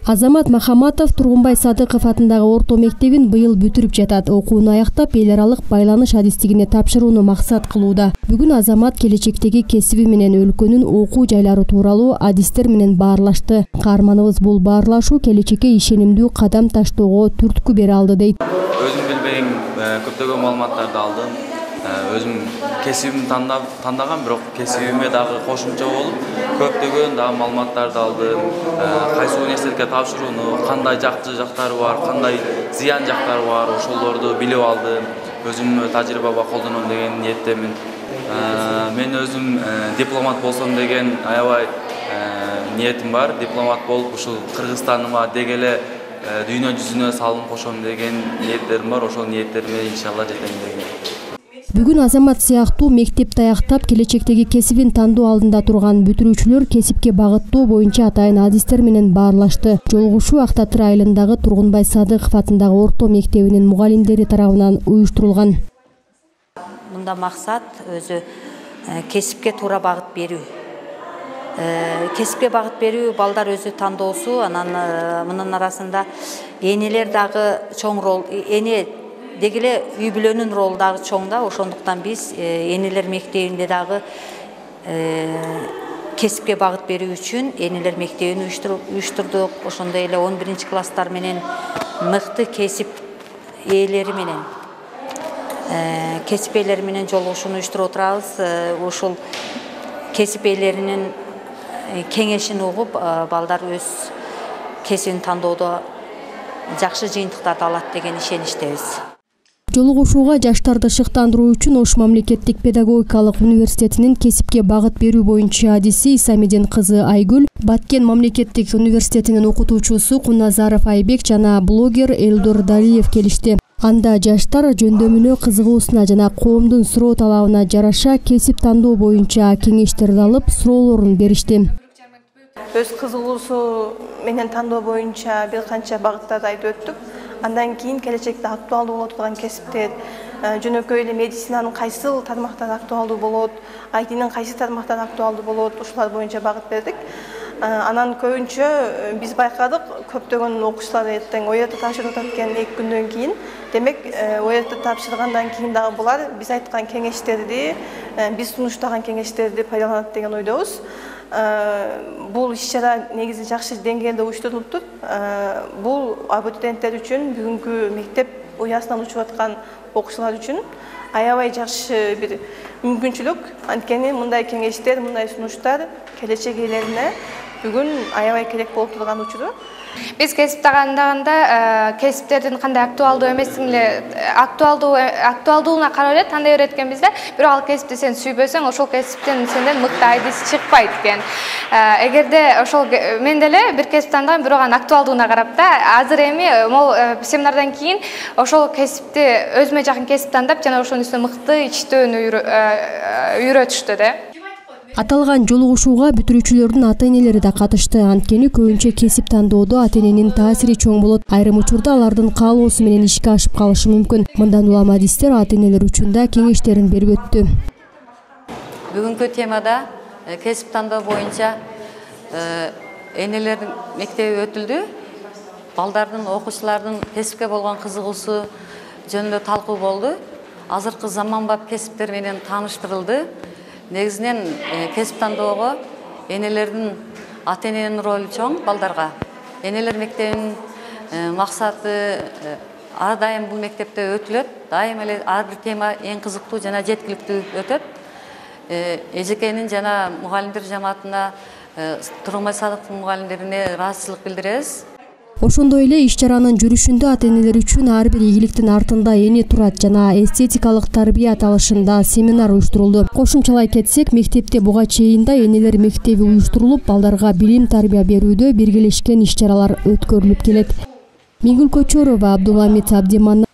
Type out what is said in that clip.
Азамат Махаматов Тургунбай Садыков атындагы орто мектебин быйыл бүтүрүп жатат. Окууну аяктап, эл аралык байланыш адистигине тапшырууну максат кылууда. Бүгүн Азамат келечектеги кесиби менен өлкөнүн окуу жайлары тууралуу адистер менен баарлашты. Каарманыбыз бул баарлашуу келечекке ишенимдүү кадам таштоого түрткү бере алды дейт. Өзүм билбеген көптөгөн маалыматтарды алдым. Өзүм кесибимди тандаган, бирок кесибиме дагы кошумча болуп, көптөгөн дагы маалыматтарды алдым. Кайсы университетке тапшырууну, кандай жакчы жактары бар, кандай зыян жактары бар, ошолорду билип алдым. Өзүм тажрыйбаба колдоном деген ниеттемин. Мен өзүм дипломат болсом деген аябай ниетим бар. Дипломат болуп, ушул Кыргызстаныма деги эле дүйнө жүзүнө салым кошом деген ниеттерим бар. Ошол ниеттериме иншалла жетем деген. Бүгүн Азамат сыяктуу мектепти аяктап, келечектеги кесибин тандоо алдында турган бүтүрүүчүлөр кесипке багыттоо боюнча атайын адистер менен баарлашты. Жолугушуу Актатыр айылындагы Тургунбай Садыков атындагы орто мектебинин мугалимдери тарабынан уюштурулган. Мында максат өзү кесипке туура багыт берүү. Кесипке багыт берүү, балдар өзү тандоосу, анан мынын арасында энелер дагы чоң рол, эне дегеле үй бүлөнүн ролу дагы чоң да, ошондуктан биз энелер мектебинде дагы кесипке багыт берүү үчүн энелер мектебин уюштурдук. Ошондой эле 11-класстар менен мыкты кесип ээлери менен жолугушууну уюштуруп отурабыз. Ушул кесип ээлеринин кеңешин угуп, балдар өз кесибин тандоодо жакшы жыйынтыктарды алат деген ишеничтебиз. Жолугушууга жаштарды шыктандыруу үчүн Ош мамлекеттик педагогикалык университетинин кесипке багыт берүү боюнча адиси Исамедин кызы Айгүл, Баткен мамлекеттик университетинин окутуучусу Куназаров Айбек жана блогер Элдор Далиев келишти. Анда жаштар жөндөмүнө кызыгуусуна жана коомдун суроо талабына жараша кесип тандоо боюнча кеңештерди алып, суроолорун беришти. Өз кызыгуусу менен тандоо боюнча бир канча багыттарды айтып өттүк. Андан кийин келечекте актуалдуу боло турган кесиптер, жөнөкөй эле медицинанын кайсы тармактары актуалдуу болот, айтинин кайсы тармактары актуалдуу болот, ушулар боюнча багыт бердик. Анан көбүнчө биз байкадык, көптөгөн окуучулар эртең ОЕРТ тапшырып атат экен 2 күндөн кийин. Демек, ОЕРТ тапшыргандан кийин дагы булар биз айткан кеңештерди, биз сунуштаган кеңештерди пайдаланат деген ойдобуз. Бул иш-чара негизи жакшы деңгээлде уюштурулуптур. Бул абитуриенттер үчүн, бүгүнкү мектеп уясынан учуп аткан окуучулар үчүн аябай жакшы бир мүмкүнчүлүк. Анткени мындай кеңештер, мындай сунуштар келечек ээлерине бүгүн аябай керек болуп турган учуру. Биз кесип тандаганда кесиптердин кандай актуалдуу эмесин эле актуалдууна карап эле тандай берет экенбиз да. Бирок ал кесипти сен сүйбөсөң, ошол кесиптен сенден мыкты айдис чыкпайт экен. Эгерде ошол мен деле бир кесип тандагам, бирок анын актуалдууна карап да, азыр эми могу семинардан кийин ошол кесипти өзүмө жакын кесип тандап, жана ошонун үстүнө мыкты иштөөнү үйрөтүштү да. Аталган жолугушууга бүтүрүүчүлөрдүн ата-энелери да катышты. Анткени көбүнчө кесип тандоодо ата-эненин таасири чоң болот. Айрым учурда алардын каалоосу менен ишке ашып калышы мүмкүн. Мындан улам адистер ата-энелер үчүн да кеңештерин берип өттү. Бүгүнкү темада кесип тандоо боюнча энелердин мектеби өтүлдү. Балдардын, окуучулардын кесипке болгон кызыгуусу жөнүндө талкуу болду. Азыркы заманбап кесиптер менен тааныштырылды. Негизинен кесип тандоого энелердин, ата-эненин ролу чоң балдарга. Энелер мектебинин максаты ар дайым бул мектепте өтүлөт. Дайым эле ар бир тема эң кызыктуу жана жеткиликтүү өтөт. Эжекенин жана мугалимдер жамаатына, Тургунбай Садыков мугалимдерине ыраазычылык билдиребиз. Ошондой эле иш-чаранын жүрүшүндө ата-энелер үчүн ар бир ийгиликтин артында эне турат жана эстетикалык тарбия аталышында семинар уюштурулду. Кошумчалай кетсек, мектепте буга чейин да энелер мектеби уюштурулуп, балдарга билим тарбия берүүдө биргелешкен иш-чаралар өткөрүлүп келет. Миңгүл Көчөрова, Абдулламит Абдиман.